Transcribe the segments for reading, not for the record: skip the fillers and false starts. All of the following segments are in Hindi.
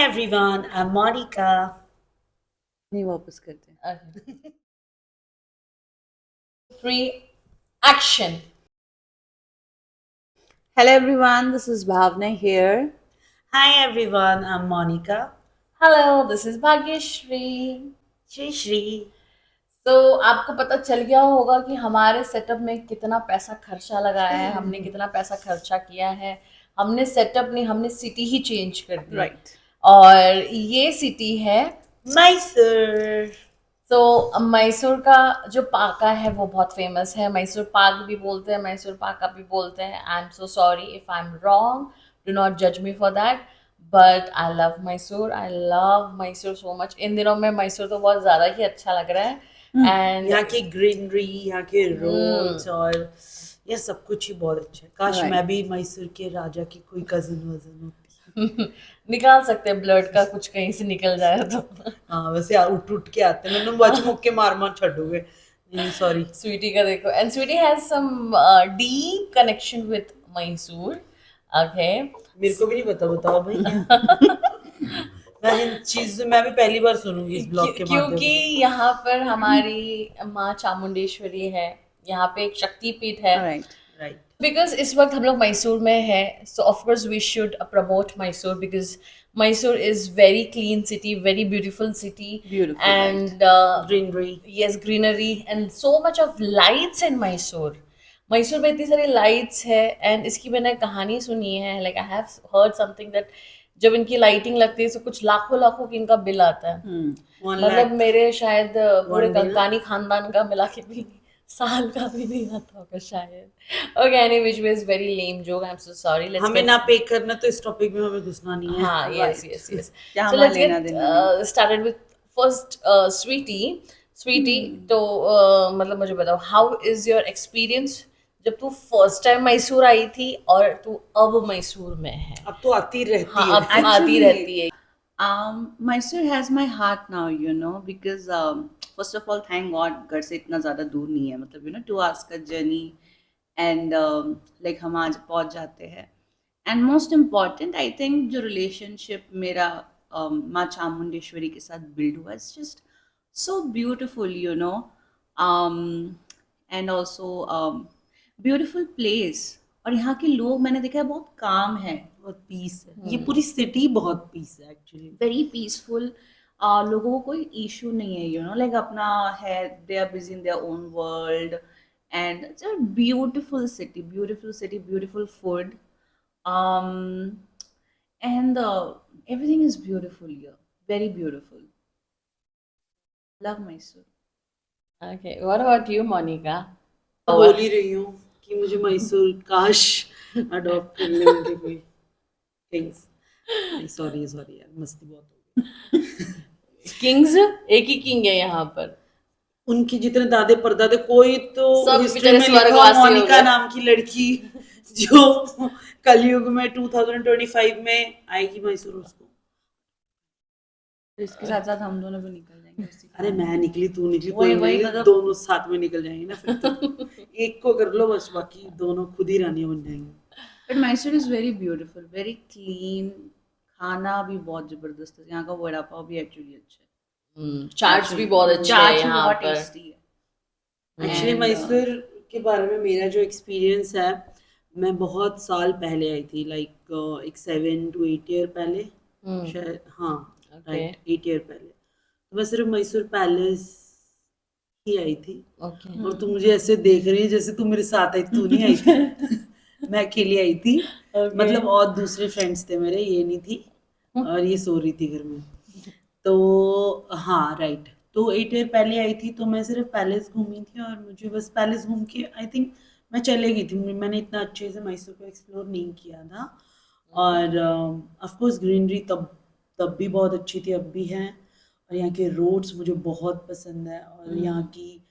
everyone, I'm Monica. नहीं वापस करते Okay. 3, action. Hello everyone, this is Bhavna here. Hi everyone, I'm Monica. Hello, this is Bhagyashri. Shri Shri. तो आपको पता चल गया होगा कि हमारे सेटअप में कितना पैसा खर्चा लगाया है, हमने कितना पैसा खर्चा किया है। हमने सेटअप नहीं, हमने सिटी ही चेंज कर दी। Right. और ये सिटी है Mysore. तो मैसूर का जो पाका है वो बहुत फेमस है। मैसूर पाक भी बोलते हैं, मैसूर पाका भी बोलते हैं। I am so sorry if I am wrong, do not जज me for that, but I love Mysore, I love Mysore so much. इन दिनों में मैसूर तो बहुत ज़्यादा ही अच्छा लग रहा है। एंड यहाँ की ग्रीनरी, यहाँ के रोड्स और ये सब कुछ ही बहुत अच्छा है। काश Right. मैं भी मैसूर के राजा की कोई कजन वजन होती। निकाल सकते हैं ब्लड का कुछ कहीं से निकल जाए तो। हाँ वैसे उठ उठ के आते हैं, मैंने बच मुक्के मार मार छोड़ोगे। नहीं सॉरी। स्वीटी का देखो, and Sweety has some deep connection with Mysore. Okay, मेरे को भी नहीं पता, बताओ भाई। मैं इन चीज मैं भी पहली बार सुनूंगी इस ब्लॉग के माध्यम क्योंकि से। यहाँ पर हमारी माँ चामुंडेश्वरी है, यहाँ पे एक शक्तिपीठ है। Right. राइट। बिकॉज इस वक्त हम लोग मैसूर में है, so of course we should promote Mysore because Mysore is very clean city, very beautiful city, Beautiful, and greenery. yes, greenery and so much of lights in Mysore. Mysore में इतनी सारी लाइट्स है, एंड इसकी मैंने कहानी सुनी है, like I have heard something that जब इनकी लाइटिंग लगती है तो कुछ लाखों लाखों की इनका बिल आता है। One मतलब lakh. मेरे शायद पूरे One day ना? कंकानी खानदान का मिला के भी साल का भी नहीं आता होगा शायद। Okay, any which way is very lame joke, I am so sorry. Let's हमें ना पे करना तो इस टॉपिक में हमें घुसना नहीं है। हाँ, yes, Right. yes, yes. क्या So हमारा let's लेना get देना नहीं। started with first sweetie. Sweetie, तो मतलब मुझे बताओ, how is your experience जब तू फर्स्ट टाइम मैसूर आई थी और तू अब मैसूर में है? अब तो आती रहती हाँ, है। अब तो आती Actually, रहती है। Mysore has my heart now, because first of all, thank God, घर से इतना ज़्यादा दूर नहीं है, मतलब 2 hours का journey, and like हम आज पहुंच जाते हैं। And most important, I think जो relationship मेरा माँ चामुंडेश्वरी के साथ build हुआ, it's just so beautiful. And also beautiful place, और यहाँ के लोग मैंने देखा है बहुत काम है, बहुत पीस है, ये पूरी सिटी बहुत पीस है एक्चुअली। Very peaceful. लोगों को कोई इशू नहीं है, लाइक अपना है, they are busy in their own world, and it's a beautiful city, beautiful food, and everything is beautiful here, very beautiful. Love Mysore. Okay, what about you, Monica? बोल ही रही हूँ कि मुझे मैसूर काश अडॉप्ट कर ले उनके कोई किंग्स। सॉरी यार, मस्ती बहुत हो गई। किंग्स एक ही किंग है यहाँ पर। उनके जितने दादे परदादे, कोई तो सब हिस्ट्री बेचारे में लिखा स्वर्गवासी हो मोनिका गए। नाम की लड़की जो कलयुग में 2025 में आएगी मैसूर, उसको। तो इसके साथ साथ हम दोनों भी निकल जाएंगे उसी अरे मैं निकली, तू निकली, वही- कोई वही नहीं, मतलब- दोनों साथ में निकल जाएंगे ना फिर तो। एक को कर लो बस, बाकी दोनों खुद ही रानियां बन जाएंगी। But Mysore is very beautiful, very clean, खाना भी बहुत जबरदस्त है, यहाँ का वड़ा पाव भी एक्चुअली अच्छा है, चाट्स भी बहुत अच्छे हैं चाट भी यहाँ बहुत पर। टेस्टी है। एक्चुअली And, मैसूर के बारे में मेरा जो एक्सपीरियंस है, मैं बहुत साल पहले आई थी, लाइक एक 7 to 8 ईयर पहले शायद। हाँ राइट, 8 ईयर पहले। तो मैं सिर्फ मैसूर पैलेस ही आई थी। ओके, और तू मुझे ऐसे देख रही है जैसे तू मेरे साथ आई, तू नहीं आई थी। मैं अकेली आई थी, मतलब और दूसरे फ्रेंड्स थे मेरे, ये नहीं थी, और ये सो रही थी घर में। तो हाँ राइट, तो 8 ईयर पहले आई थी, तो मैं सिर्फ पैलेस घूमी थी, और मुझे बस पैलेस घूम के आई थिंक मैं चले गई थी। मैंने इतना अच्छे से मैसूर को एक्सप्लोर नहीं किया था। और ऑफ कोर्स ग्रीनरी तब भी बहुत अच्छी थी, अब भी है। और यहाँ के रोड्स मुझे बहुत पसंद है, और यहाँ की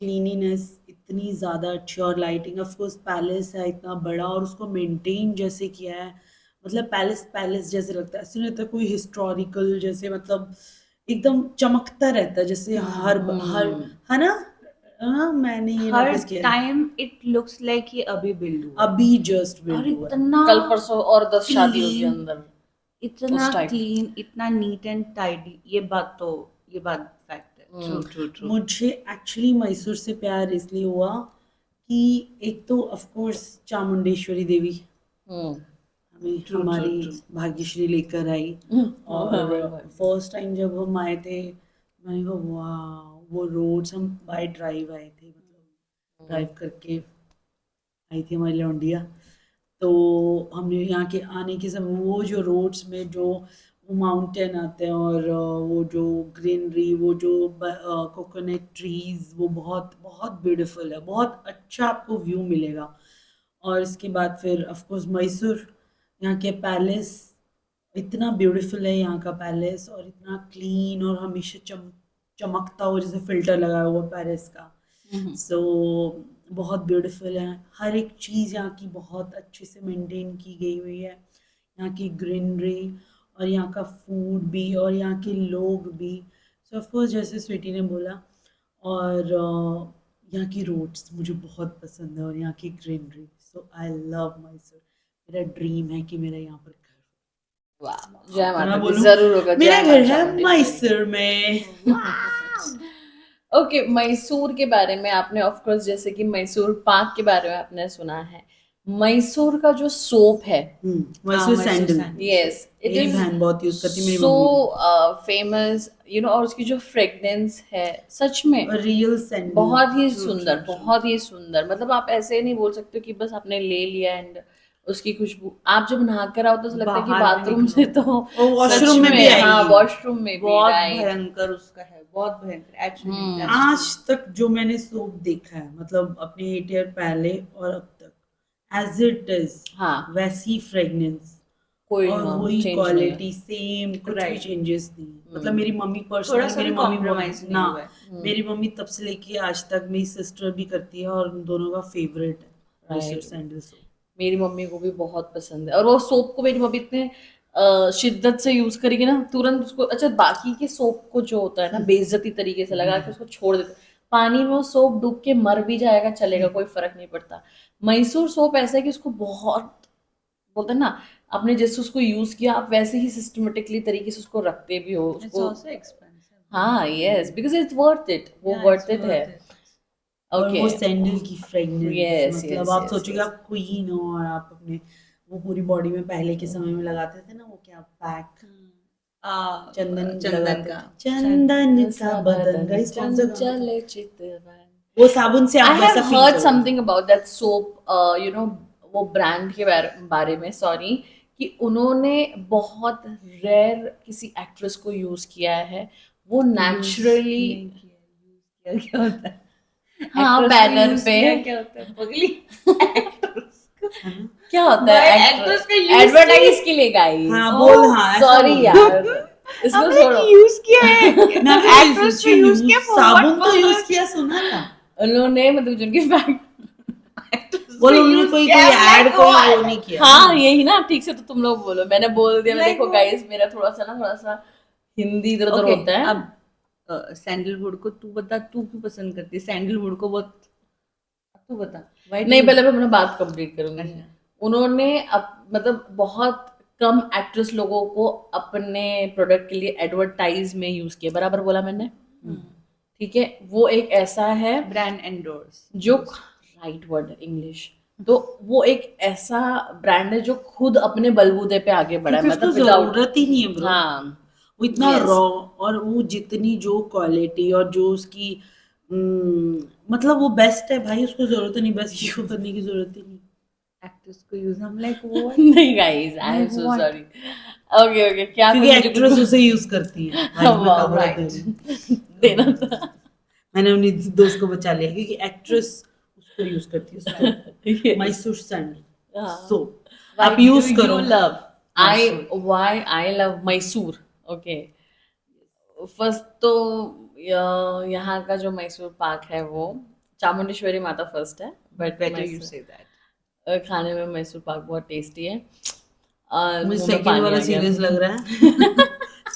क्लीनिनेस इतनी ज़्यादा अच्छी, और लाइटिंग, ऑफ कोर्स पैलेस है इतना बड़ा, और उसको मेंटेन जैसे किया है, मतलब पैलेस जैसे लगता है, ऐसे नहीं लगता कोई हिस्टोरिकल जैसे, मतलब एकदम चमकता रहता है जैसे हर है ना। हाँ मैंने ये हर नोटिस किया है। टाइम इट लुक्स लाइक ये अभी बिल्ड हुआ, अभी जस्ट और बिल्ड हुआ है। इतना कल परसों और 10 शादी होगी अंदर। इतना उस type. क्लीन, इतना नीट एंड टाइडी, ये बात फैक्ट है। True true true. मुझे एक्चुअली मैसूर से प्यार इसलिए हुआ कि एक तो ऑफ कोर्स चामुंडेश्वरी देवी हमें True, हमारी true, true. भाग्यश्री लेकर आई, और फर्स्ट टाइम जब हम आए थे मैंने कहा वाह, वो रोड्स, हम बाय ड्राइव आए थे, मतलब ड्राइव करके आई थी हमारी लौंडिया। तो हमने यहाँ के आने के समय वो जो रोड्स में जो माउंटेन आते हैं और वो जो ग्रीनरी, वो जो कोकोनट ट्रीज, वो बहुत बहुत ब्यूटीफुल है, बहुत अच्छा आपको व्यू मिलेगा। और इसके बाद फिर ऑफ कोर्स मैसूर, यहाँ के पैलेस इतना ब्यूटीफुल है, यहाँ का पैलेस, और इतना क्लीन और हमेशा चमकता हुआ, जैसे फिल्टर लगाया हुआ पैलेस का। सो बहुत ब्यूटीफुल है, हर एक चीज़ यहाँ की बहुत अच्छे से मेंटेन की गई हुई है, यहाँ की ग्रीनरी और यहाँ का फूड भी और यहाँ के लोग भी। सो ऑफ कोर्स जैसे स्वीटी ने बोला, और यहाँ की रोड्स मुझे बहुत पसंद है और यहाँ की ग्रीनरी। सो आई लव मैसूर, मेरा ड्रीम है कि मेरा यहाँ पर घर हो। वाह, जय और माता मैं दी, बोलूं जरूर होगा। मेरा जय घर माता है चामुंडेश्वरी। मैसूर में। ओके, मैसूर के बारे में आपने ऑफ कोर्स, जैसे कि मैसूर पाक के बारे में आपने सुना है, मैसूर का जो सोप है, Mysore Mysore sandal, sandal. Yes, it मेरी इज बहन बहुत यूज करती है, मेरी so mummy famous, you know, और उसकी जो फ्रेग्रेंस है सच में भी। रियल सैंडल, बहुत ही True, सुंदर, true, true. बहुत ही सुंदर। मतलब आप ऐसे नहीं बोल सकते कि बस आपने ले लिया एंड उसकी खुशबू, आप जब नहा कर आओ तो ऐसा लगता है कि बाहर भी बाथरूम निकलो। से तो वो वॉशरूम सच में भी हाँ, आएगी। वॉशरूम में भी बहुत राइट। भयंकर उसका है, बहुत भयंकर एक्चुअली। आज तक जो मैंने सोप देखा है, मतलब अपने 8 ईयर पहले और अब तक, एज इट इज हाँ, वैसी फ्रेग्रेंस कोई और हाँ, वही change नहीं है। क्वालिटी सेम, कुछ भी Right. चेंजेस नहीं है। मतलब मेरी मम्मी थोड़ा पर्सनली, सा मेरी भी मम्मी कॉम्प्रोमाइज नहीं ना, हुआ है। मेरी मम्मी तब से लेके आज तक, मेरी सिस्टर भी करती है और उन दोनों का फेवरेट है मैसूर सैंडल सोप। मेरी मम्मी को भी बहुत पसंद है, और वो सोप को मेरी मम्मी इतने शिद्दत से यूज करेगी ना, तुरंत उसको, अच्छा बाकी के सोप को जो होता है ना, बेइज्जती तरीके से लगा के उसको छोड़ देते, पानी में वो सोप डूब के मर भी जाएगा चलेगा, कोई फर्क नहीं पड़ता। मैसूर सोप ऐसा है कि उसको बहुत, बोलते हैं ना, आपने जैसे उसको यूज किया आप वैसे ही सिस्टमेटिकली तरीके से उसको रखते भी हो इट्स उसको। Also expensive. हाँ, yes, because it's worth it, वो वर्थ इट है। और ओके, वो सैंडल की फ्रेग्रेंस, यस मतलब यस आप यस सोचिए यस। आप क्वीन हो और आप अपने वो पूरी बॉडी में पहले के समय में लगाते थे ना, वो क्या पैक, चंदन चंदन लगाते का थे, चंदन सा बदन, गाइस कौन सा गाना था? चंचल चितवन। वो साबुन से I आप have वैसा फील heard करोगे। something about that soap, you know, वो ब्रांड के बारे में, सॉरी, कि उन्होंने बहुत रेयर किसी एक्ट्रेस को यूज किया है, वो नेचुरली, क्या होता है? हाँ, Actress को बैनर use पे किया क्या होता है? पगली। है ना? क्या होता भाई, है, actress का use एडवर्टाइज के लिए गाइस। हाँ बोल, हाँ ऐसा सॉरी बोल। यार, इसको हमने छोड़ो। use किया है। मैं Actress को use किया for साबुन what तो यूज purpose? किया, सुना था। उन्होंने, मतलब जिनकी फैक्ट, बोलो, उन्होंने कोई ऐड कोई वो नहीं किया। हाँ यही ना, ठीक से तो तुम लोग बोलो, मैंने बोल दिया। मैं Like देखो वो- गाइस, मेरा थोड़ा सा हिंदी इधर उधर Okay, होता है। अब सैंडलवुड को तू बता, तू क्यों पसंद करती है सैंडलवुड को? बहुत, तू बता। Why do नहीं, you- पहले मैं अपना बात कंप्लीट करूंगी। अच्छा। उन्होंने मतलब बहुत कम एक्ट्रेस लोगों को अपने प्रोडक्ट के लिए एडवर्टाइज में यूज किया, बराबर बोला मैंने, ठीक है? वो एक ऐसा है ब्रांड एंडोर्स जो, राइट वर्ड इंग्लिश, तो वो एक ऐसा ब्रांड है जो खुद अपने बलबूते पे आगे बढ़ा है, क्योंकि उसको मतलब without, जरूरत ही नहीं है ब्रो। हाँ, वो इतना Yes. रॉ, और वो जितनी जो क्वालिटी और जो उसकी मतलब वो बेस्ट है भाई, उसको जरूरत ही नहीं, बेस्ट यूज करने की जरूरत ही नहीं। एक्ट्रेस को यूज, हम लाइक वो नहीं guys, I am Like so what? Sorry. Okay okay, क्या क्योंकि कुछ मुझे एक्ट्रेस कुछ उसे यूज करती है। आज मैं Wow, खबर right. दे रही हूँ। देना था। मैंने अपनी दोस्त को बचा लिया क्योंकि एक्ट्रेस उसको यूज करती है, उसको Yes. मैसूर सैंडल हाँ। सो Why आप यूज do करो। you love why I love Mysore, okay. First तो यहाँ का जो मैसूर पाक है वो चामुंडेश्वरी माता फर्स्ट है, but better you say that? खाने में मैसूर पाक बहुत टेस्टी है। और मुझे मुंह में सेकंड पानी वाला आ गया। सीरियस लग रहा है।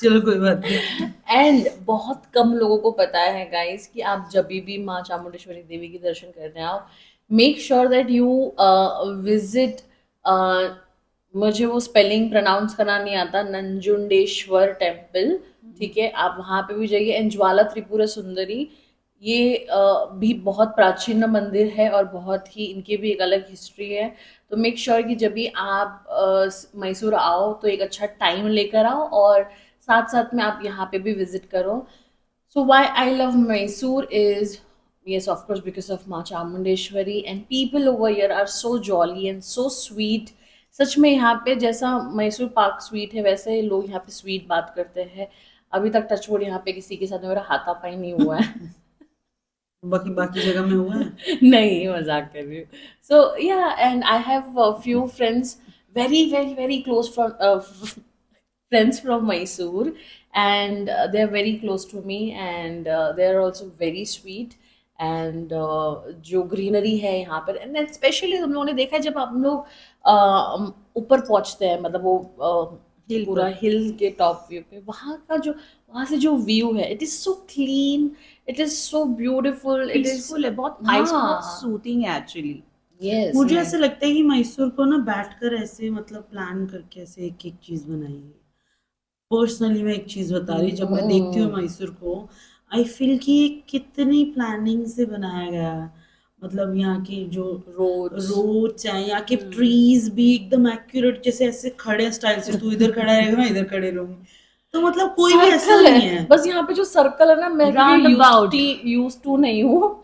चलो कोई बात नहीं। एंड बहुत कम लोगों को पता है गाइस कि आप जब भी माँ चामुंडेश्वरी देवी के दर्शन करने आओ, make sure that you visit मुझे वो स्पेलिंग प्रोनाउंस करना नहीं आता, नंजुंडेश्वर टेम्पल, ठीक है, आप वहाँ पे भी जाइए। एंड ज्वाला त्रिपुरा सुंदरी, ये भी बहुत प्राचीन मंदिर है और बहुत ही इनकी भी एक अलग हिस्ट्री है। तो मेक श्योर कि जब भी आप मैसूर आओ तो एक अच्छा टाइम लेकर आओ और साथ साथ में आप यहाँ पे भी विजिट करो। So why I love Mysore is, yes, of course, because of Ma Chamundeshwari, and people over here are so jolly and so sweet. सच में यहाँ पे जैसा मैसूर पाक स्वीट है वैसे लोग यहाँ पे स्वीट बात करते हैं। अभी तक टचवुड यहाँ पे किसी के साथ मेरा हाथापाई नहीं हुआ है। बाकी बाकी जगह में हुआ है। नहीं, मजाक कर रही हूँ। सो या, and I have few friends, very very very close from friends from Mysore, and they are very close to me, and they are also very sweet, and जो ग्रीनरी है यहाँ पर, एंड स्पेशली हम लोगों ने देखा है जब हम लोग ऊपर पहुँचते हैं, मतलब वो Hill पूरा पर। हिल के टॉप व्यू पे, वहाँ का जो, वहाँ से जो व्यू है, it is so clean, it is so beautiful, it is peaceful है बहुत, हाँ, बहुत सूथिंग है एक्चुअली। यस, मुझे ऐसा लगता है कि मैसूर को ना बैठकर ऐसे मतलब प्लान करके ऐसे एक एक चीज बनाएंगे। पर्सनली मैं एक चीज बता रही हूँ, जब मैं देखती हूँ मैसूर को, आई फील कि ये कितनी प्लानिंग से बनाया गया है। मतलब यहाँ की जो रोड्स, रोड्स हैं, यहाँ के ट्रीज भी एकदम एक्यूरेट, जैसे ऐसे खड़े स्टाइल से, तू इधर खड़ा रहेगा मैं इधर खड़े रहूंगी, तो मतलब कोई भी ऐसा सर्कल नहीं है है। बस यहाँ पे, जो सर्कल है ना, मैं Roundabout। यूज टू नहीं हूँ।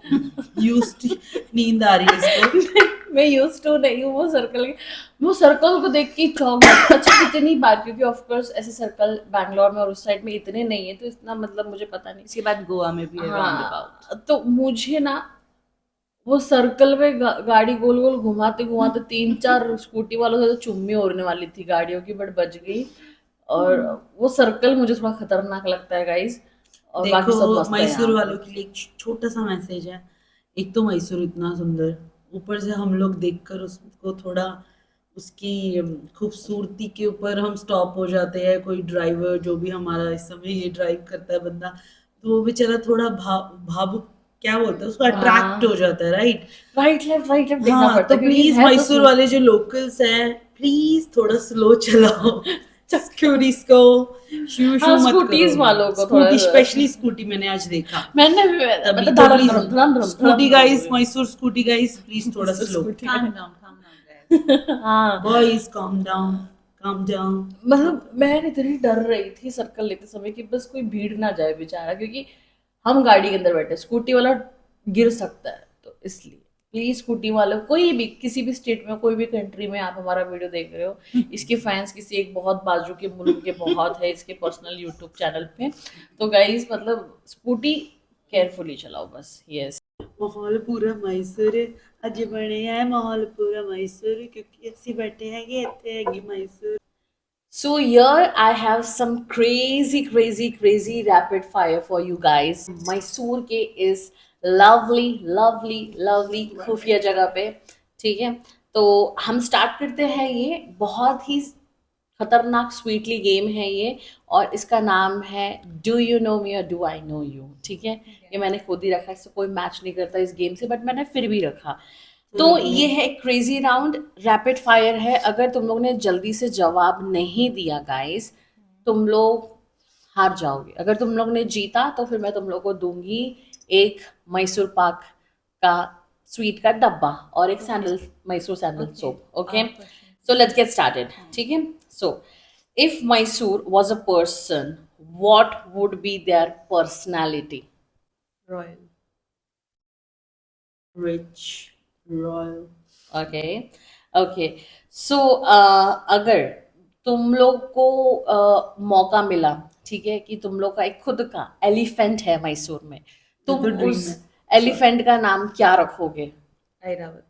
यूज्ड, नींद आ रही है इसको। मैं यूज टू नहीं हूँ वो सर्कल के, वो सर्कल को देख के चौंक जाती हूँ। अच्छा, कितनी बार, क्योंकि ऑफ कोर्स ऐसे सर्कल बैंगलोर में और उस साइड में इतने नहीं है, तो इतना मतलब मुझे पता नहीं। इसके बाद गोवा में भी है राउंडाबाउट। हाँ, तो मुझे ना वो सर्कल में गाड़ी गोल गोल घुमाते घुमाते 3-4 स्कूटी वालों से तो चुम्मी होने वाली थी गाड़ियों की, बट बच गई। और वो सर्कल मुझे थोड़ा खतरनाक लगता है गाइस, और बाकी सब देखो, मस्त है मैसूर यहाँ वालों पे। के लिए एक छोटा सा मैसेज है। एक तो मैसूर इतना सुंदर, ऊपर से हम लोग देखकर उसको थोड़ा उसकी खूबसूरती के ऊपर हम स्टॉप हो जाते हैं। कोई ड्राइवर जो भी हमारा इस समय ये ड्राइव करता है बंदा, तो वो बेचारा थोड़ा भावुक, क्या बोलते हैं उसको, अट्रैक्ट हो हाँ, जाता है, राइट। राइट लेफ्ट देखना हाँ, पड़ता तो है क्योंकि प्लीज है तो मैसूर वाले जो लोकल्स हैं, प्लीज थोड़ा स्लो चलाओ। स्कूटीज को शू शू हाँ, मत स्कूटीज करो। वालों को थोड़ा स्कूटी, स्पेशली स्कूटी मैंने आज देखा। मैंने तभी मतलब तो धड़म प्लीज, धड़म धड़म धड़म स्कूटी धड़म गाइस, धड़म मैसूर स्कूटी गाइस, प्लीज थोड़ा slow. Scooty Calm down guys। हाँ, boys calm down, calm down. मतलब मैं इतनी डर रही थी सर्कल लेते समय कि बस कोई भीड़ ना जाए बेचारा, क्योंकि हम गाड़ी के अंदर बैठे, स्कूटी वाला गिर सकता है, तो इसलिए प्लीज स्कूटी वालों, कोई भी किसी भी स्टेट में, कोई भी कंट्री में आप हमारा वीडियो देख रहे हो, इसके फैंस किसी एक बहुत बाजू के मुल्क के बहुत है, इसके पर्सनल यूट्यूब चैनल पे, तो गाइज मतलब स्कूटी केयरफुली चलाओ बस। यस, माहौल पूरा मैसूर अज बने है, माहौल पूरा मैसूर, क्योंकि ਅਸੀਂ बैठे हैं कि ਇੱਥੇ ਹੈਗੀ Mysore. so here I have some crazy rapid fire for you guys। Mysore के is lovely खुफिया जगह पे, ठीक है, तो हम स्टार्ट करते हैं। ये बहुत ही खतरनाक स्वीटली गेम है ये, और इसका नाम है डू यू नो मी और डू आई नो यू, ठीक है। ये मैंने खुद ही रखा, इससे कोई मैच नहीं करता इस गेम से, बट मैंने फिर भी रखा। तो ये है क्रेजी राउंड, रैपिड फायर है। अगर तुम लोग ने जल्दी से जवाब नहीं दिया गाइस, तुम लोग हार जाओगे। अगर तुम लोग ने जीता तो फिर मैं तुम लोग को दूंगी एक मैसूर पाक का स्वीट का डब्बा और एक sandal, Mysore sandal soap. Okay, so let's get started, ठीक है। So if Mysore was a person, what would be their personality? Royal। Rich, royal. Okay, okay, so अगर तुम लोग को मौका मिला, ठीक है, कि तुम लोग का एक खुद का एलिफेंट है मैसूर में, तुम तो ड्रीम उस है। एलिफेंट का नाम क्या रखोगे? Airavit।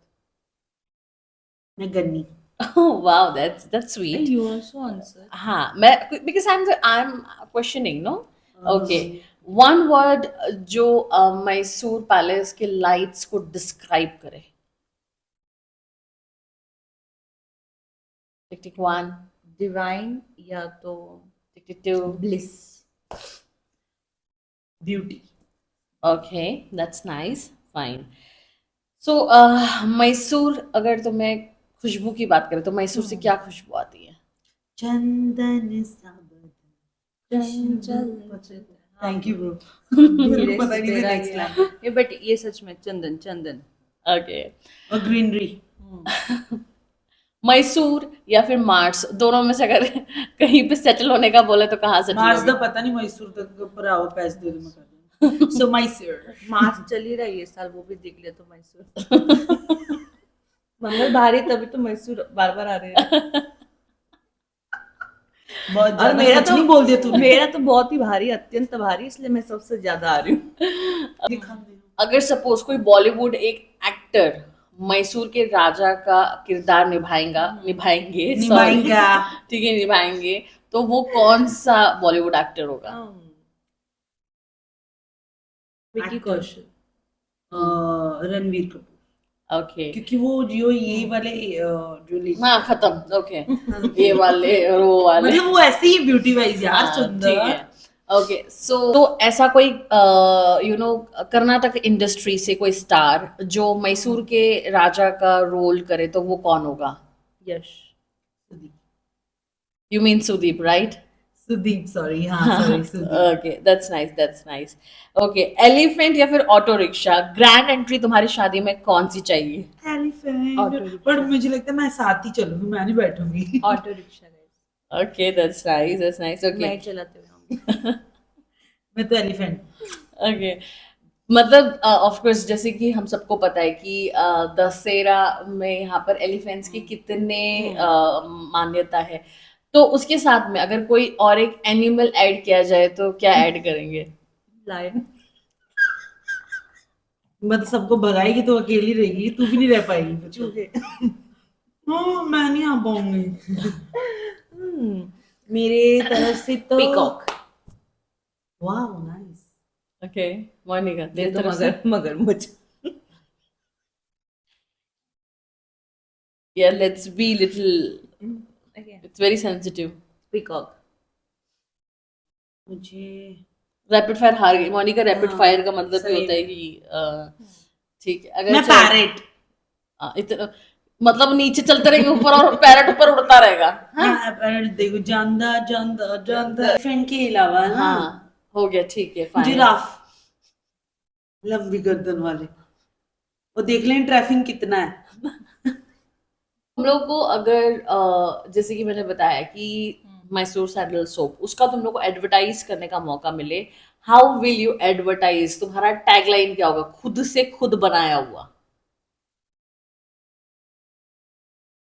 मैं गन्नी। Wow, that's Hey, sweet. you also answered। हाँ, मैं, because I am questioning, no. Okay, one word जो मैसूर पैलेस के लाइट्स को डिस्क्राइब करे। टिक टिक वन, Divine या तो tick tick two, bliss। Beauty. okay, that's nice, fine। So Mysore अगर तुम्हें खुशबू की बात करें तो मैसूर से क्या खुशबू आती है? चंदन सा थैंक यू ब्रो। धीरे पता से नहीं तेरा नेक्स्ट ये लाइन। ये बट ये सच में चंदन चंदन। ओके, और ग्रीनरी। मैसूर या फिर मार्स, दोनों में से अगर कहीं पे सेटल होने का बोले तो कहाँ सेटल मार्स होगे? दा पता नहीं, मैसूर तक पर आओ पैसे दे दो मैं कर दूंगा। सो मैसूर। मार्च चल ही रहा है ये साल, वो भी देख लिया तो मैसूर। मंगल भारी तभी तो मैसूर बार बार आ रहे हैं। बहुत और ज्यादा मेरा सच तो नहीं बोल दिया तूने। मेरा तो बहुत ही भारी, अत्यंत भारी, इसलिए मैं सबसे ज्यादा आ रही हूँ। दिखा दे। अगर सपोज कोई बॉलीवुड एक एक्टर मैसूर के राजा का किरदार निभाएंगे sorry, निभाएगा। ठीक है निभाएंगे, तो वो कौन सा बॉलीवुड एक्टर होगा? विकी Actor। कौशल। रणवीर कपूर। ओके, क्योंकि वो जो ये वाले जो हाँ खत्म, ओके, ये वाले और वो वाले, मतलब वो ऐसे ही ब्यूटी वाइज यार हाँ, सुंदर। ठीक है। ओके, सो तो ऐसा कोई कर्नाटक इंडस्ट्री से कोई स्टार जो मैसूर के राजा का रोल करे तो वो कौन होगा? Yash. You mean Sudeep, right? Sudeep sorry, हाँ sorry Sudeep. Okay, that's nice, that's nice. Okay, elephant या फिर ऑटो रिक्शा, ग्रैंड एंट्री तुम्हारी शादी में कौन सी चाहिए? Auto elephant. रिक्शा। पर मुझे लगता है मैं साथ ही चलूंगी, मैं नहीं बैठूंगी। Auto rickshaw guys। Okay, that's nice, that's nice. मैं ओके, ही चलाते हुए मैं तो एलिफेंट। ओके, मतलब ऑफ कोर्स जैसे कि हम सबको पता है कि दशहरा में यहाँ पर एलिफेंट्स की कितने मान्यता है, तो उसके साथ में अगर कोई और एक एनिमल ऐड किया जाए तो क्या ऐड करेंगे? लायन। मतलब सबको भगाएगी तो अकेली रहेगी, तू भी नहीं रह पाएगी फिर तो। चूहे। हाँ मैं नहीं आ पाऊंगी। मेरे तरफ से तो पीकॉक। वाह नाइस। ओके, मोनिका ये तेरी तो तरफ से? मगरमच्छ। Yeah, let's be little, Okay। it's very sensitive. Peacock. मुझे रैपिड फायर हार गई मोनिका। रैपिड हाँ, फायर का मतलब ये सही होता है कि ठीक है, अगर मैं पैरेट। इतना मतलब नीचे चलते रहेंगे ऊपर और पैरट ऊपर उड़ता रहेगा। हाँ पैरेट देखो, जानदा जानदा जानदा एलिफेंट के अलावा ना। हाँ, हो गया, ठीक है, फाइन। जिराफ, लंबी गर्दन वाले, वो देख लें ट्रैफिक कितना है। हम लोग को अगर जैसे कि मैंने बताया कि मैसूर सैंडल सोप, उसका तुम लोग को एडवर्टाइज करने का मौका मिले, हाउ विल यू एडवर्टाइज? तुम्हारा टैगलाइन क्या होगा, खुद से खुद बनाया हुआ?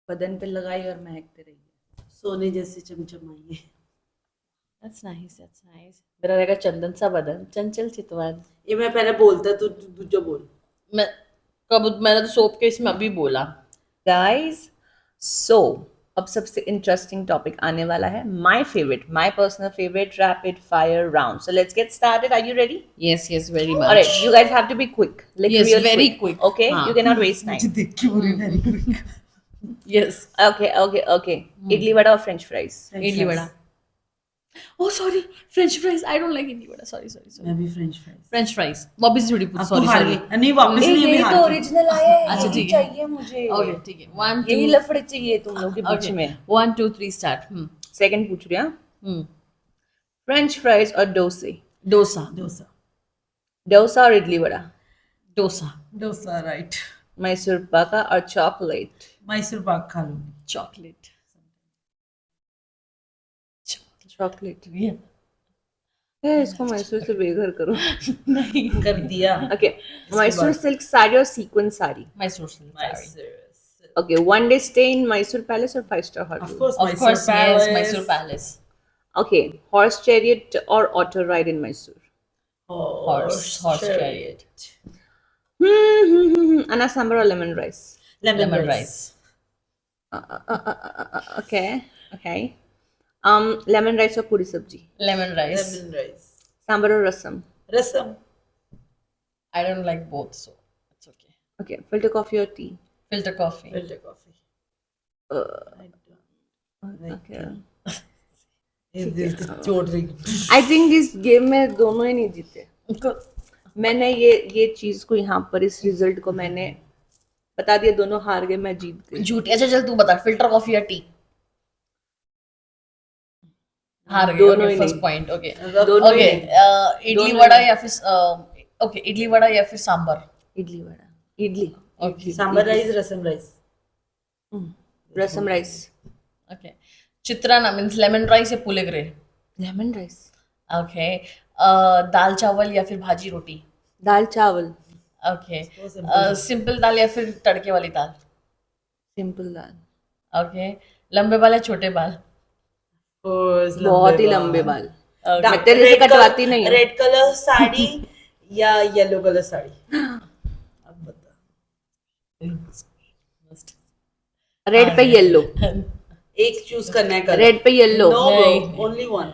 बदन पे लगाई और महकते रहिए। सोने जैसे चमचमाइए। That's nice, that's nice. मेरा रहेगा चंदन सा बदन, चंचल चितवन। ये मैं पहले बोलता, तू जो बोल। मैं मैंने तो सोप के इसमें अभी बोला। गाइस, सो अब सबसे इंटरेस्टिंग टॉपिक आने वाला है, my personal favourite rapid fire round. So let's get started. Are you ready? Yes, yes, very much. Alright, you guys have to be quick, like Yes, real very quick. quick. Okay, हाँ. you cannot waste मुझे time. देख के हो रही very quick. Yes. Okay. Idli vada और French fries. Idli vada. Oh, sorry, French fries. I don't like idli vada. Sorry. मैं भी फ्रेंच फ्राइज। French fries. वापस थोड़ी पूछ। अब तो Sorry, हार sorry. गई। नहीं वापस नहीं, अभी यही हार तो गई। ओरिजिनल आया है, अच्छा, यही ठीक है। चाहिए मुझे। Okay, ठीक है. 1, 2. यही लफड़े चाहिए तुम लोग के बीच Okay. में। 1, 2, 3 start. सेकंड पूछ रही हूँ, Hmm. फ्रेंच फ्राइज और डोसे? डोसा. डोसा और इडली वड़ा? डोसा राइट। मैसूर पाका और चॉकलेट? मैसूर पाक खा लूंगी। चॉकलेट. चॉकलेट। Yeah. इसको मैसूर से बेघर करो। नहीं. कर दिया। ओके, मैसूर सिल्क साड़ी और sequence sari? Mysore silk sari. Okay, one day stay in Mysore palace और 5-star Of होटल? course, Of course, yes, Mysore Palace. Okay, horse chariot और auto ride in Mysore? Horse chariot. अन्ना सांबर और lemon rice? Lemon rice. Okay, lemon rice और puri sabzi? Lemon rice. Lemon rice. Sambar और rasam? Rasam. I don't like both, so it's okay. Okay, filter coffee और tea? Filter coffee. Filter coffee. Okay, चोट रही। आई थिंक इस गेम में दोनों ही नहीं जीते। मैंने ये चीज को यहाँ पर, इस रिजल्ट को मैंने बता दिया, दोनों हार गए, मैं जीत गई। झूठी। अच्छा चल तू बता, फिल्टर कॉफी या टी? हार गए। दोनों ओके, ही फर्स्ट नहीं। पॉइंट। ओके दोनों ही ओके, नहीं। इडली दोनों वड़ा ही या फिर ओके, इडली वड़ा या फिर sambar? Idli vada, idli, okay sambar rice, rasam rice. Rasam rice, okay, chitranna means lemon rice या पुलिगरे? लेमन राइस, ओके, दाल चावल या फिर भाजी रोटी? दाल चावल, ओके, So simple. सिंपल दाल या फिर तड़के वाली दाल? सिंपल दाल। ओके, लंबे बाल या छोटे बाल? बहुत ही लंबे बाल। Okay. मैं तेरे से कटवाती नहीं हूँ। रेड कलर साड़ी या येलो कलर साड़ी? अब बता। रेड पे येलो, एक चूज करना है कलर। रेड पे येलो, नो नहीं। Bro, only one.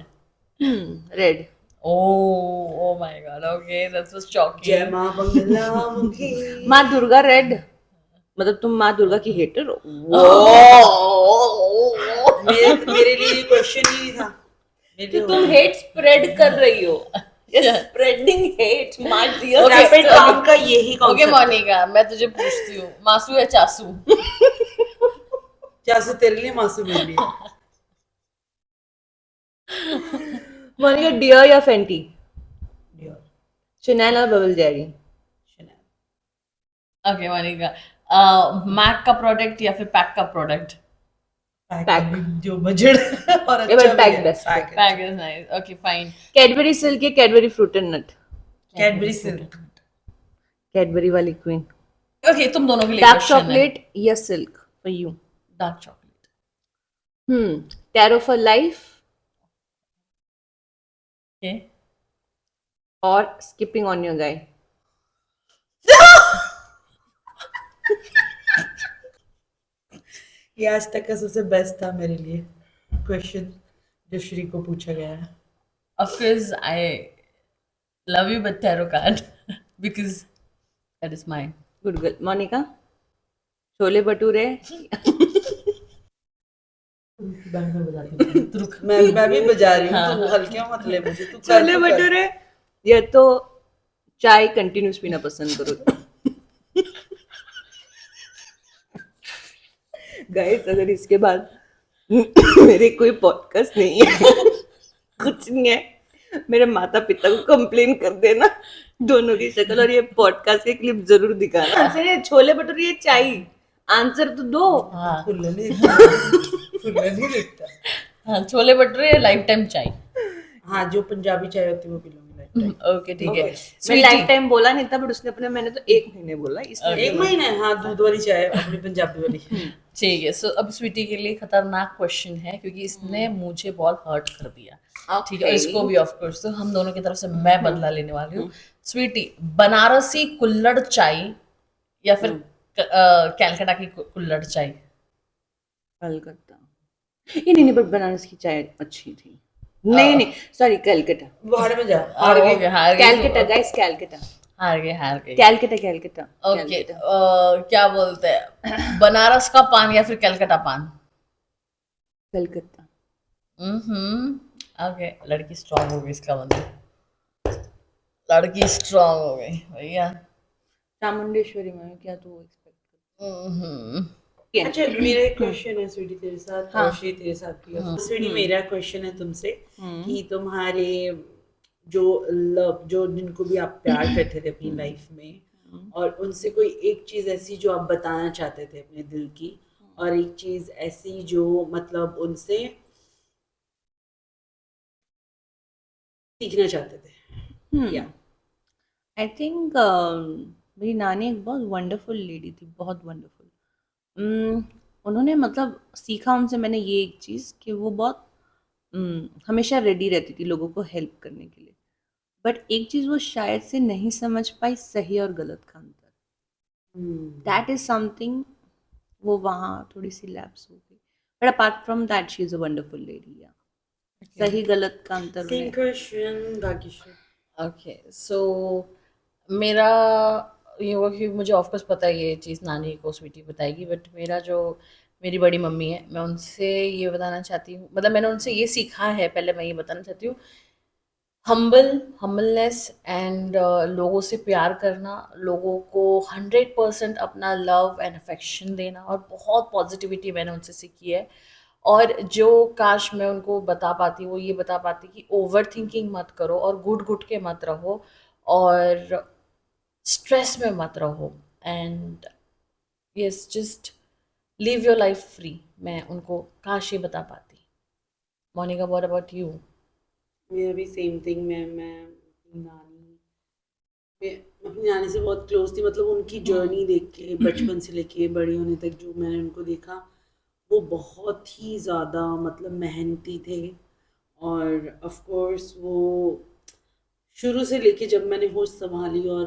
Red. Oh my God. Okay, that was shocking. जय मां बंगला मुखी। माँ दुर्गा रेड, मतलब तुम माँ दुर्गा की हेटर हो? मेरे लिए क्वेश्चन ही नहीं था। मेरे लिए तुम हेट स्प्रेड कर रही हो, spreading hate, my dear. Rapid काम का यही ओके कॉन्सेप्ट। मोनिका, मैं तुझे पूछती हूँ, मासू या चासू? चासू तेरे लिए, मासू मेरे लिए। मोनिका डियर या फेंटी? शनैल और बबल जैरी? ओके मोनिका, मैक का प्रोडक्ट या फिर पैक का प्रोडक्ट? पैक जो बजट और ये अच्छा पैक भी है। बेस्ट है। Pack is nice. Okay fine. Cadbury silk या Cadbury fruit and nut? Cadbury silk. Cadbury वाली क्वीन। ओके, तुम दोनों के लिए डार्क क्वेश्चन है। चॉकलेट या silk for you? Dark chocolate. Tarot for life okay, और स्किपिंग ऑन योर गाय? ये आज तक का सबसे बेस्ट था मेरे लिए क्वेश्चन जो श्री को पूछा गया है। of course I love you but tarot card because that is mine. Good girl. Monica, chole bhature मैं भी बजा रही हूँ, तू हल्के मत ले मुझे, तू कर, छोले तू कर। भटूरे या तो चाय कंटिन्यूस पीना पसंद करो? गाइस, अगर इसके बाद मेरे कोई पॉडकास्ट नहीं है, कुछ नहीं है, मेरे माता पिता को कंप्लेन कर देना, दोनों की शक्ल और ये पॉडकास्ट के क्लिप जरूर दिखाना। आंसर है छोले भटूरे या चाय? आंसर तो दो। हाँ फुल्ला नहीं दिखता, फुल्ला नहीं दिखता। हाँ, छोले भटूरे लाइफ टाइम चाय। हाँ, जो पंजाबी चाय होती है वो पी लूंगी लाइफ टाइम। ओके ठीक है। मैं लाइफ टाइम बोला नहीं था, बट उसने अपने, मैंने तो 1 महीने बोला, इसलिए एक महीने, हाँ, दूध वाली चाय अपनी पंजाबी वाली। ठीक है, सो अब स्वीटी के लिए खतरनाक क्वेश्चन है क्योंकि इसने मुझे बहुत हर्ट कर दिया। ठीक है, और इसको भी ऑफ कोर्स, तो हम दोनों की तरफ से मैं बदला लेने वाली हूँ। स्वीटी, बनारसी कुल्हड़ चाय या फिर कैलकाटा की कुल्हड़ चाय? कलकत्ता। ये नहीं, बट बनारस की चाय अच्छी थी। नहीं, सॉरी, कलकत्ता। बाहर में जा। हार गए, हार गए। कैलकटा गाइस, कैलकटा, हार गए, हार गए। Calcutta, Calcutta. ओके, क्या बोलते हैं, बनारस का पान या फिर कलकत्ता पान? कलकत्ता। ओके, लड़की स्ट्रांग हो गई, इसका मतलब लड़की स्ट्रांग हो गई भैया। चामुंडेश्वरी में क्या तू एक्सपेक्ट अच्छा, मेरा एक क्वेश्चन है स्वीटी तेरे साथ, हाँ। और श्री तेरे साथ भी है। स्वीटी, मेरा क्वेश्चन है तुमसे कि तुम्हारे जो लव, जो जिनको भी आप प्यार करते थे अपनी लाइफ में, और उनसे कोई एक चीज ऐसी जो आप बताना चाहते थे अपने दिल की, और एक चीज ऐसी जो मतलब उनसे सीखना चाहते थे। या आई थिंक मेरी नानी एक बहुत वंडरफुल लेडी थी, बहुत वंडरफुल। उन्होंने मतलब सीखा उनसे मैंने ये एक चीज़ कि वो बहुत हमेशा रेडी रहती थी लोगों को हेल्प करने के लिए, बट एक चीज़ वो शायद से नहीं समझ पाई, सही और गलत का अंतर। दैट इज समथिंग, वो वहाँ थोड़ी सी लैप्स हो गई, but apart from that she is a wonderful lady. या सही गलत का अंतर सेम उन्हें- क्वेश्चन भाग्यश्री। ओके, सो मेरा ये हुआ कि मुझे ऑफकोर्स पता है ये चीज़ नानी को स्वीटी बताएगी, बट मेरा जो मेरी बड़ी मम्मी है, मैं उनसे ये बताना चाहती हूँ, मतलब मैंने उनसे ये सीखा है, पहले मैं ये बताना चाहती हूँ हम्बलनेस एंड लोगों से प्यार करना, लोगों को 100% अपना लव एंड अफेक्शन देना, और बहुत पॉजिटिविटी मैंने उनसे सीखी है। और जो काश मैं उनको बता पाती, वो ये बता पाती कि ओवर थिंकिंग मत करो और घुट घुट के मत रहो और स्ट्रेस में मत रहो, and yes, just live your life free. मैं उनको काश ये बता पाती। Monica, what about you? मेरा भी सेम थिंग। मैं अपनी नानी मैं अपनी नानी से बहुत क्लोज थी। मतलब उनकी जर्नी देख के, बचपन से लेके बड़ी होने तक जो मैंने उनको देखा, वो बहुत ही ज़्यादा मतलब मेहनती थे। और ऑफ कोर्स वो शुरू से लेके जब मैंने होश संभाली और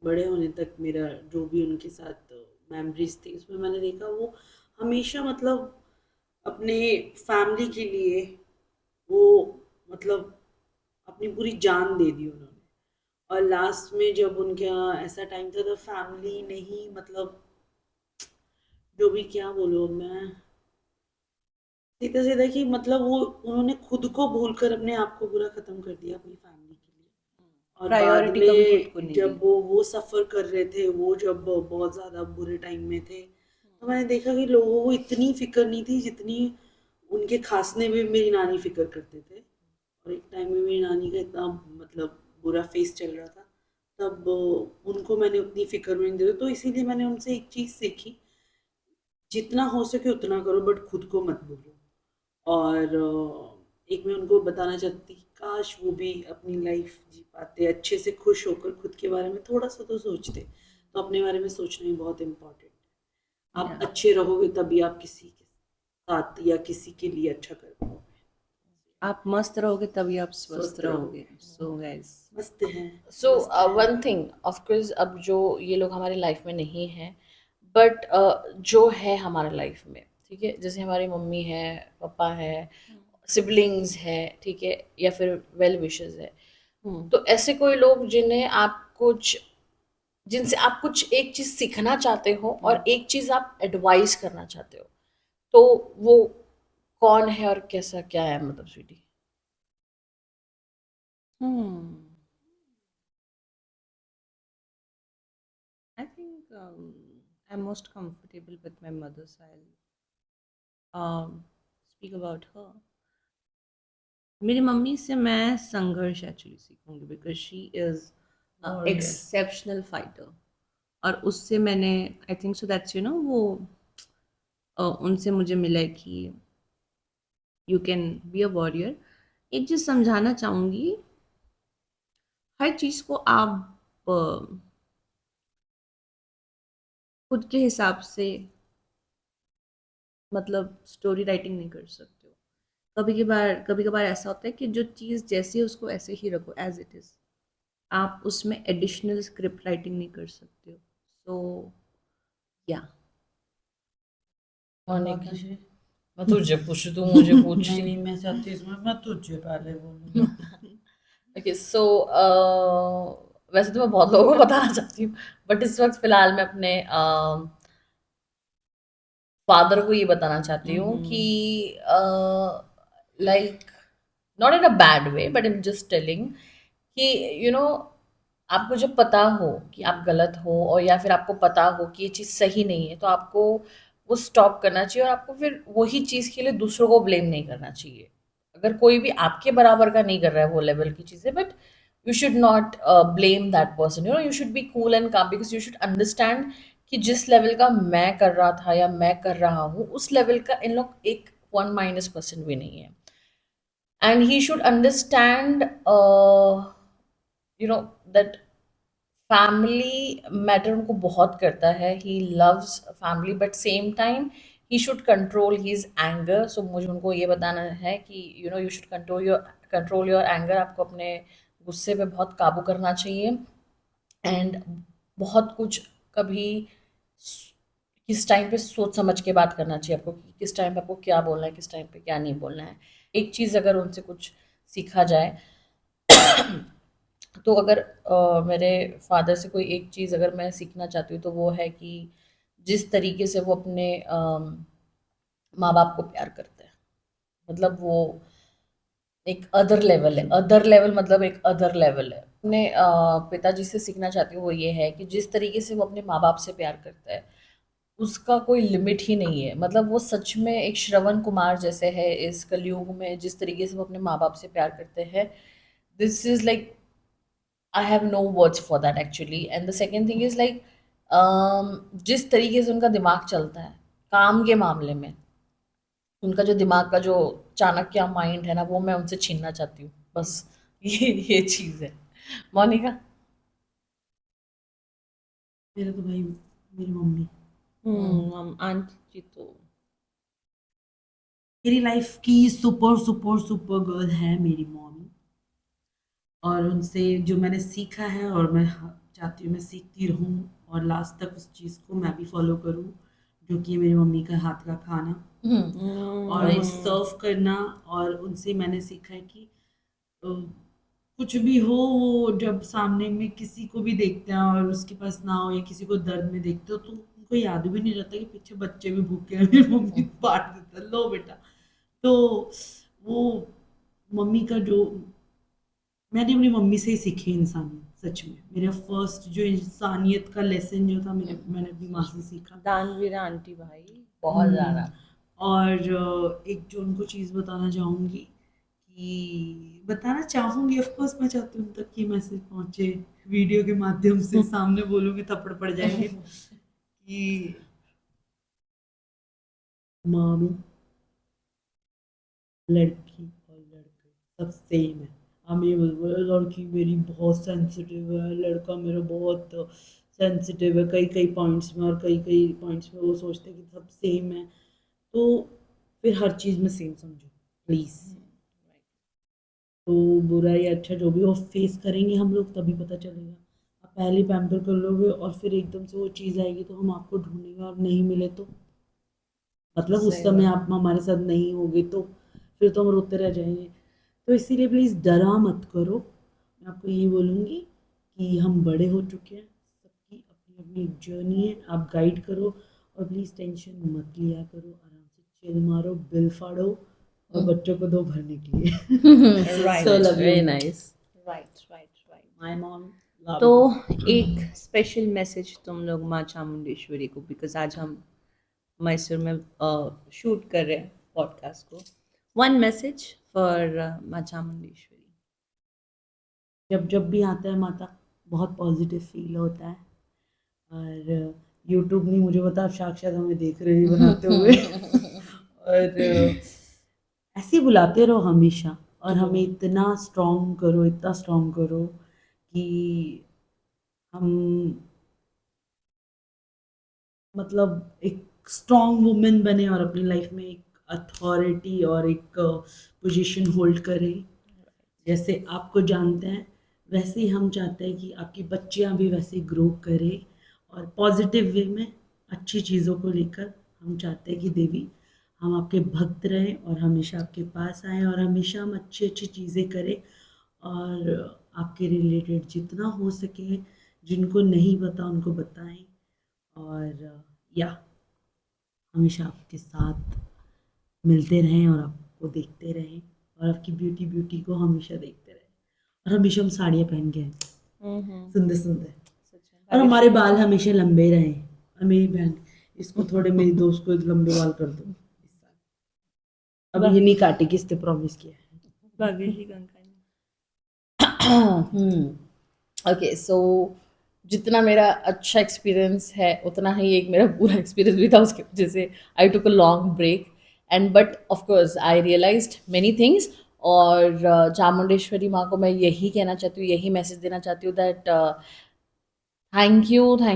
बड़े होने तक मेरा जो भी उनके साथ मेमोरीज थी, उसमें मैंने देखा वो हमेशा मतलब अपने फैमिली के लिए वो मतलब अपनी पूरी जान दे दी उन्होंने। और लास्ट में जब उनका ऐसा टाइम था तो फैमिली नहीं, मतलब जो भी क्या बोलूँ मैं, सीधा सीधा कि मतलब वो उन्होंने खुद को भूलकर अपने आप को पूरा खत्म कर दिया अपनी फैमिली के लिए। और बाद प्रायोरिटी कभी खुद को में नहीं दी। जब वो सफ़र कर रहे थे, वो जब बहुत ज़्यादा बुरे टाइम में थे, तो मैंने देखा कि लोगों को इतनी फ़िक्र नहीं थी जितनी उनके खासने में मेरी नानी फ़िक्र करते थे। और एक टाइम में मेरी नानी का इतना मतलब बुरा फेस चल रहा था, तब उनको मैंने उतनी फ़िक्र में नहीं दी। तो इसीलिए मैंने उनसे एक चीज़ सीखी, जितना हो सके उतना करो बट खुद को मत भूलो। और एक मैं उनको बताना चाहती, काश वो भी अपनी लाइफ जी पाते अच्छे से, खुश होकर, खुद के बारे में थोड़ा सा तो सोचते। तो अपने बारे में सोचना ही बहुत इम्पोर्टेंट है। आप Yeah. अच्छे रहोगे तभी आप किसी के साथ या किसी के लिए अच्छा कर पाओगे। आप मस्त रहोगे तभी आप स्वस्थ स्वस्थ रहोगे। रहोगे। सो गाइस, मस्त है। सो मस्त है। वन थिंग, ऑफकोर्स अब जो ये लोग हमारी लाइफ में नहीं हैं, बट जो है हमारे लाइफ में, ठीक है, जैसे हमारी मम्मी है, पापा है, सिबलिंग्स है, ठीक है, या फिर वेल विशेस है, तो ऐसे कोई लोग जिनसे आप कुछ एक चीज़ सीखना चाहते हो और एक चीज़ आप एडवाइस करना चाहते हो, तो वो कौन है और कैसा क्या है, मतलब Sweety? I think I'm most comfortable with my mother, so I'll speak about her. मेरी मम्मी से मैं संघर्ष एक्चुअली सीखूंगी, because she is exceptional fighter. और उससे मैंने, I think so that's you know, वो उनसे मुझे मिला है कि you can be a warrior. एक चीज़ समझाना चाहूँगी, हर चीज़ को आप खुद के हिसाब से मतलब स्टोरी राइटिंग नहीं कर सकते हो। कभी कभार ऐसा होता है कि जो चीज़ जैसी है उसको ऐसे ही रखो एज इट इज़। आप उसमें एडिशनल स्क्रिप्ट राइटिंग नहीं कर सकते हो। सो या मोनिका, मैं तुझे पूछू, तू मुझे पूछ। नहीं नहीं, मैं चाहती हूँ इसमें मैं तुझे पहले बोलूँ। ओके, सो वैसे तो मैं बहुत लोगों को बताना चाहती हूँ, बट इस वक्त फिलहाल मैं अपने फादर को ये बताना चाहती हूँ कि like, not in a bad way, but in just telling कि आपको जब पता हो कि आप गलत हो, और या फिर आपको पता हो कि ये चीज़ सही नहीं है, तो आपको वो स्टॉप करना चाहिए, और आपको फिर वही चीज़ के लिए दूसरों को ब्लेम नहीं करना चाहिए। अगर कोई भी आपके बराबर का नहीं कर रहा है वो लेवल की चीज़ें, but you should not blame that person, you should be cool and काम, बिकॉज यू शुड अंडरस्टैंड कि जिस लेवल का मैं कर रहा था या मैं कर रहा हूँ, उस लेवल का इन लोग एक 1% भी नहीं है। And he should understand that family matter उनको बहुत करता है, he loves family, but same time he should control his anger. So मुझे उनको ये बताना है कि you should control your anger, आपको अपने गुस्से पे बहुत काबू करना चाहिए। एंड बहुत कुछ कभी किस टाइम पे सोच समझ के बात करना चाहिए आपको, कि किस टाइम पे आपको क्या बोलना है, किस टाइम पे क्या नहीं बोलना है। एक चीज़ अगर उनसे कुछ सीखा जाए, तो अगर मेरे फादर से कोई एक चीज़ अगर मैं सीखना चाहती हूँ, तो वो है कि जिस तरीके से वो अपने माँ बाप को प्यार करते हैं, मतलब वो एक अदर लेवल है, अदर लेवल मतलब एक अदर लेवल है। अपने पिताजी से सीखना चाहती हूँ वो ये है कि जिस तरीके से वो अपने माँ बाप से प्यार करता है उसका कोई लिमिट ही नहीं है। मतलब वो सच में एक श्रवण कुमार जैसे है इस कलयुग में, जिस तरीके से वो अपने माँ बाप से प्यार करते हैं, this is like I have no words for that actually. And the second thing is like जिस तरीके से उनका दिमाग चलता है काम के मामले में, उनका जो दिमाग का जो चाणक्य माइंड है ना, वो मैं उनसे छीनना चाहती हूँ बस। ये चीज़ है। मोनिका। मेरा तो भाई मेरी मम्मी, आंटी जी तो मेरी लाइफ की सुपर सुपर सुपर गर्ल है मेरी मॉम। और उनसे जो मैंने सीखा है और मैं चाहती हूँ मैं सीखती रहूँ और लास्ट तक उस चीज़ को मैं भी फॉलो करूँ, जो कि है मेरी मम्मी का हाथ का खाना और वो सर्व करना। और उनसे मैंने सीखा है कि कुछ भी हो, वो जब सामने में किसी को भी देखते हैं और उसके पास ना हो या किसी को दर्द में देखते हो तो उनको याद भी नहीं रहता कि पीछे बच्चे भी भूखे हैं, मेरी मम्मी बांट देता है, लो बेटा। तो वो मम्मी का जो मैंने अपनी मम्मी से ही सीखी इंसानियत। सच में मेरा फर्स्ट जो इंसानियत का लेसन जो था मैंने अपनी माँ से सीखा। दानवीर आंटी भाई। बहुत ज़्यादा। और एक जो उनको चीज़ बताना चाहूँगी कि बताना चाहूँगी, ऑफ कोर्स मैं चाहती हूँ उन तक कि मैसेज पहुँचे वीडियो के माध्यम से, सामने बोलूँगी थप्पड़ पड़ जाएंगे कि मामी, लड़की और लड़के सब सेम है। हम ये बोलते हैं लड़की मेरी बहुत सेंसिटिव है, लड़का मेरा बहुत सेंसिटिव है कई कई पॉइंट्स में, और कई कई पॉइंट्स में वो सोचते हैं कि सब सेम है। तो फिर हर चीज़ में सेम समझो प्लीज़। तो बुरा या अच्छा जो भी हो फेस करेंगे हम लोग तभी पता चलेगा। आप पहले पैम्पर कर लोगे और फिर एकदम से वो चीज़ आएगी तो हम आपको ढूंढेंगे और नहीं मिले तो मतलब उस सही समय बात। आप हमारे साथ नहीं होगे तो फिर तो हम रोते रह जाएंगे। तो इसीलिए प्लीज़ डरा मत करो। मैं आपको यही बोलूँगी कि हम बड़े हो चुके हैं, सबकी अपनी अपनी एक जर्नी है, आप गाइड करो और प्लीज़ टेंशन मत लिया करो, आराम से चिल मारो, बिल फाड़ो और बच्चों को दो भरने के लिए। Right, So love you. Very nice. Right right right. My mom love तो you. एक स्पेशल मैसेज तुम लोग माँ चामुंडेश्वरी को, बिकॉज आज हम मैसूर में शूट कर रहे हैं पॉडकास्ट को। वन मैसेज फॉर माँ चामुंडेश्वरी। जब जब भी आता है माता बहुत पॉजिटिव फील होता है। और यूट्यूब नहीं मुझे बता, आप साक्षात हमें देख रहे हैं बनाते हुए। और ऐसे ही बुलाते रहो हमेशा और हमें इतना स्ट्रॉन्ग करो, इतना स्ट्रॉन्ग करो कि हम मतलब एक स्ट्रॉन्ग वुमेन बने और अपनी लाइफ में एक अथॉरिटी और एक पोजीशन होल्ड करें। जैसे आपको जानते हैं वैसे ही हम चाहते हैं कि आपकी बच्चियां भी वैसे ग्रो करें और पॉजिटिव वे में अच्छी चीज़ों को लेकर। हम चाहते हैं कि देवी हम आपके भक्त रहें और हमेशा आपके पास आएँ और हमेशा हम अच्छी अच्छी चीज़ें करें और आपके रिलेटेड जितना हो सके जिनको नहीं पता उनको बताएं। और या हमेशा आपके साथ मिलते रहें और आपको देखते रहें और आपकी ब्यूटी को हमेशा देखते रहें। और हमेशा हम साड़ियाँ पहन के आए सुंदर सुंदर, और हमारे बाल हमेशा लंबे रहें। और मेरी बहन इसको थोड़े, मेरी दोस्त को लंबे बाल कर दो इस साल। अब ये नहीं काटेगी, इसने प्रॉमिस किया है। भाग्यश्री कंकानी। ओके सो जितना मेरा अच्छा एक्सपीरियंस है उतना ही एक मेरा बुरा एक्सपीरियंस भी था, उसकी वजह से I took a long break and but of course I realized many things. और चामुंडेश्वरी माँ को मैं यही कहना चाहती हूँ, यही मैसेज देना चाहती हूँ that thank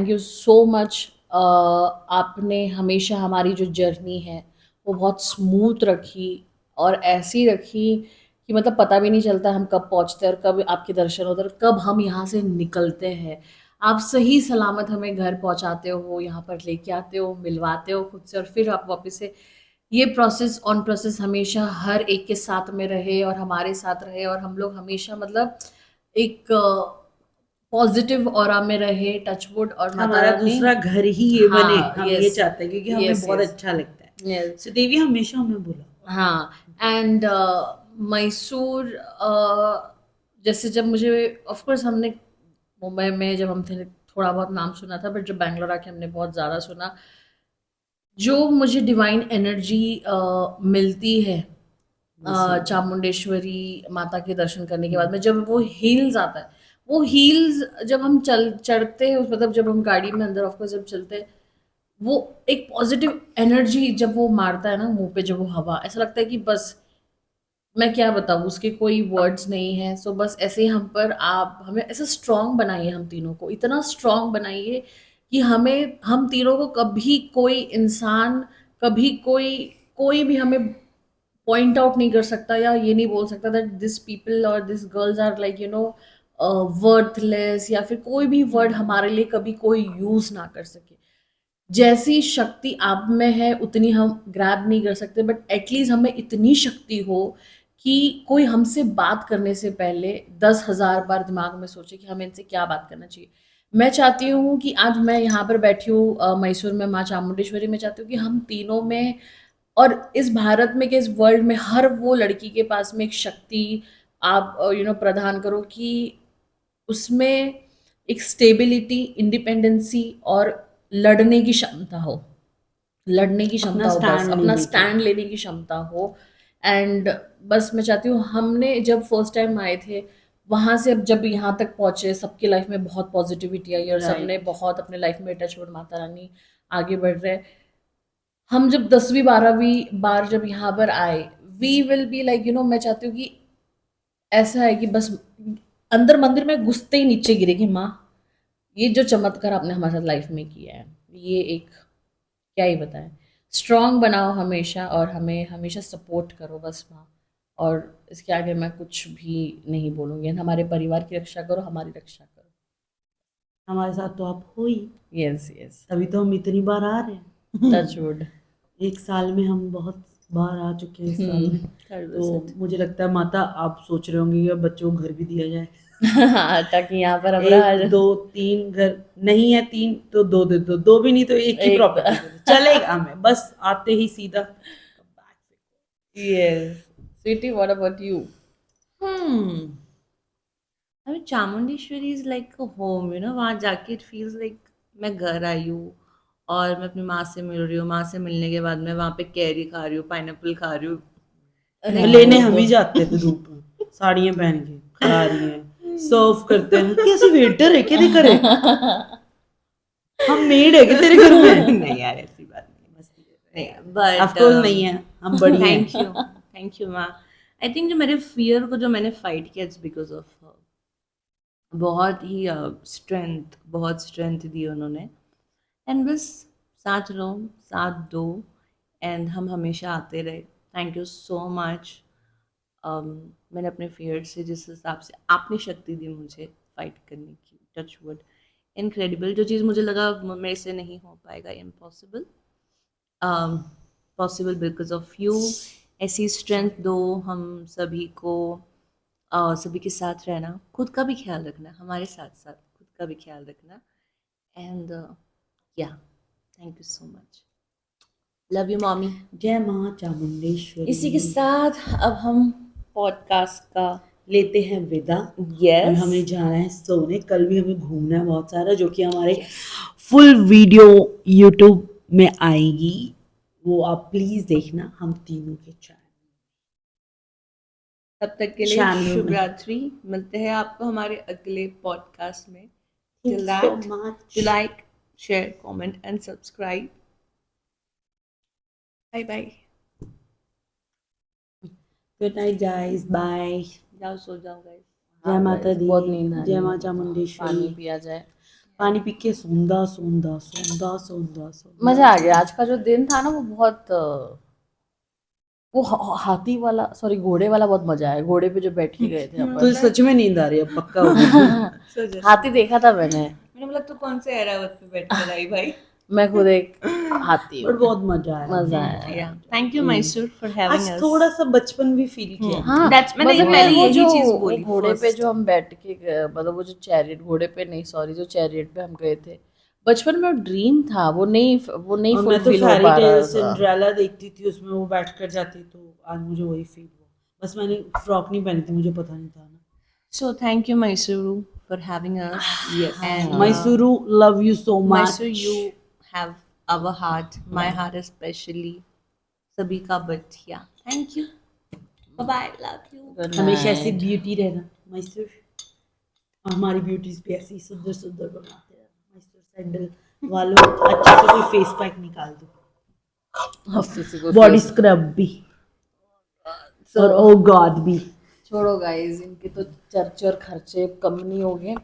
you so much. आपने हमेशा हमारी जो जर्नी है वो बहुत स्मूथ रखी और ऐसी रखी कि मतलब पता भी नहीं चलता हम कब पहुंचते हैं और कब आपके दर्शन होते हैं और कब हम यहाँ से निकलते हैं। आप सही सलामत हमें घर पहुंचाते हो, यहाँ पर लेके आते हो, मिलवाते हो खुद से और फिर आप वापस से। ये प्रोसेस ऑन प्रोसेस हमेशा हर एक के साथ में रहे और हमारे साथ रहे और हम लोग हमेशा मतलब एक पॉजिटिव ऑरा में रहे, टचवुड। और माता हमारा रानी दूसरा घर ही ये बने, हाँ हम ये यस चाहते हैं क्योंकि हमें यस बहुत यस अच्छा लगता है। यस सो देवी हमेशा हमें बोला हाँ। एंड मैसूर जैसे जब मुझे ऑफ कोर्स हमने मुंबई में जब हम थे थोड़ा बहुत नाम सुना था, बट जब बैंगलोर आके हमने बहुत ज़्यादा सुना। जो मुझे डिवाइन एनर्जी मिलती है चामुंडेश्वरी माता के दर्शन करने के बाद में, जब वो हील्स आता है, वो हील्स जब हम चढ़ते हैं मतलब जब हम गाड़ी में अंदर ऑफ कोर्स जब चलते हैं, वो एक पॉजिटिव एनर्जी जब वो मारता है ना मुंह पे, जब वो हवा, ऐसा लगता है कि बस मैं क्या बताऊँ, उसके कोई वर्ड्स नहीं है। सो बस ऐसे ही हम पर आप हमें ऐसे स्ट्रांग बनाइए, हम तीनों को इतना स्ट्रांग बनाइए कि हम तीनों को कभी कोई इंसान, कभी कोई कोई भी हमें पॉइंट आउट नहीं कर सकता या ये नहीं बोल सकता दैट दिस पीपल और this girls are like worthless, या फिर कोई भी वर्ड हमारे लिए कभी कोई यूज ना कर सके। जैसी शक्ति आप में है उतनी हम ग्रैब नहीं कर सकते, बट एटलीस्ट हमें इतनी शक्ति हो कि कोई हमसे बात करने से पहले 10,000 बार दिमाग में सोचे कि हमें इनसे क्या बात करना चाहिए। मैं चाहती हूँ कि आज मैं यहाँ पर बैठी हूँ मैसूर में माँ चामुंडेश्वरी में, चाहती हूँ कि हम तीनों में और इस भारत में कि इस वर्ल्ड में हर वो लड़की के पास में एक शक्ति आप प्रदान करो कि उसमें एक स्टेबिलिटी, इंडिपेंडेंसी और लड़ने की क्षमता हो, लड़ने की क्षमता हो, बस अपना स्टैंड लेने की क्षमता हो। एंड बस मैं चाहती हूँ, हमने जब फर्स्ट टाइम आए थे वहाँ से अब जब यहाँ तक पहुँचे, सबकी लाइफ में बहुत पॉजिटिविटी आई और सबने बहुत अपने लाइफ में टचवुड माता रानी आगे बढ़ रहे। हम जब 10वीं 12वीं बार जब यहाँ पर आए, वी विल बी लाइक मैं चाहती हूँ कि ऐसा है कि बस अंदर मंदिर में घुसते ही नीचे गिरे कि माँ ये जो चमत्कार आपने हमारे साथ लाइफ में किया है, ये एक क्या ही बताएं। स्ट्रांग बनाओ हमेशा और हमें हमेशा सपोर्ट करो बस माँ, और इसके आगे मैं कुछ भी नहीं बोलूँगी। हमारे परिवार की रक्षा करो, हमारी रक्षा करो। हमारे साथ तो आप हो ही। यस यस, तभी तो हम इतनी बार आ रहे हैं। टचवुड। एक साल में हम बहुत बार आ चुके हैं इस साल में। तो मुझे लगता है माता आप सोच रहे होंगे कि अब बच्चों को घर भी दिया जाए। ताकि यहाँ पर हमारा 1 2 3 घर नहीं है, 3 तो 2 दे दो, 2 भी नहीं तो एक ही एक- प्रॉपर्टी चलेगा हमें, बस आते ही सीधा। Yes Sweety, what about you? I mean, Chamundeshwari is like a home, वहाँ जाके इट फील्स लाइक मैं घर आई हूँ और मैं अपनी माँ से मिल रही हूँ। माँ से मिलने के बाद मैं वहाँ पे कैरी खा रही हूँ, पाइनएप्पल खा रही हूँ। लेने हम ही जाते थे धूप में, साड़ियाँ पहन के खा रही हैं, सर्व करते हैं। कैसे वेटर है क्या, नहीं करे हम मेड है क्या तेरे घर में? नहीं यार, ऐसी बात नहीं, बट ऑफ कोर्स नहीं है, हम बड़ी हैं। थैंक यू माँ। आई थिंक जो मेरे फियर को जो मैंने फाइट किया, इट्स बिकॉज ऑफ बहुत ही बहुत स्ट्रेंथ दी उन्होंने। एंड बस साथ रहो, साथ दो, एंड हम हमेशा आते रहे। Thank you so much. मैंने अपने फियर से जिस हिसाब से आपने शक्ति दी मुझे फाइट करने की, टच वुड, इनक्रेडिबल। जो चीज़ मुझे लगा मेरे से नहीं हो पाएगा, impossible, possible because of you. ऐसी स्ट्रेंथ दो हम सभी को, सभी के साथ रहना, खुद का भी ख्याल रखना, हमारे साथ साथ खुद का भी ख्याल रखना। And yeah thank you so much, love you mommy. जय माँ चामुंडेश्वरी। इसी के साथ अब हम पॉडकास्ट का लेते हैं विदा। और यस, हमें जाना है सोने। कल भी हमें घूमना है बहुत सारा, जो कि हमारे फुल वीडियो यूट्यूब में आएगी, वो आप प्लीज देखना हम तीनों के चैनल। तब तक के लिए चैनल में। शुभ रात्रि। मिलते हैं आपको हमारे अगले पॉडकास्ट में। Thank Till you so that, much. to like, share, comment and subscribe. Bye bye. Good night guys, bye. जाओ सो जाओ guys. जय माता दी, बहुत नींद आ रही जय है। माँ चामुंडेश्वरी। पानी पिया जाए, पानी पी के सोंदा सोंदा सोंदा सोंदा सोंदा। मजा आ गया। आज का जो दिन था ना वो बहुत वो हाथी वाला, सॉरी घोड़े वाला, बहुत मजा आया। घोड़े पे जो बैठ के गए थे अपन। तुझे सच में नींद आ रही है? पक्का हो गया। सो जा। हाथी देखा था मैंने बोला तू कौन से ऐरावत पे बैठ कर आई भाई? मैं खुद एक हाथी हूँ। बट बहुत मजा आया। मजा आया। Yeah. Thank you Mysore for having आज us. थोड़ा सा बचपन भी फील किया। हाँ, मैंने मतलब पहले वो यही जो चीज़ वो बोली घोड़े पे first. जो हम बैठ के मतलब वो जो चैरियट, घोड़े पे नहीं सॉरी, जो चैरियट पे हम गए थे बचपन में, वो ड्रीम था, वो नहीं और मैं तो फुलफिल हो फेरी पा टेल रहा था। सिंड्रेला देखती थी, उसमें वो बैठ कर जाती, तो आज मुझे वही फील हुआ। बस मैंने फ्रॉक नहीं पहनी थी, मुझे पता नहीं था ना। So thank you, Mysuru, for having us. Yes. And Mysuru, love you so much. Mysuru, you have our heart. My heart especially. सभी का, but yeah. Thank you. Bye bye. Love you. Good हमेशा ऐसी night. ब्यूटी रहना मैसूर, हमारी ब्यूटीज भी ऐसी सुंदर सुंदर बनाते रहना। मैसूर सैंडल वालों अच्छे से कोई फेस पैक निकाल दो, बॉडी स्क्रब भी और ओ गॉड भी। छोड़ो गाइस, इनके तो चर्चे और खर्चे कम नहीं हो गए।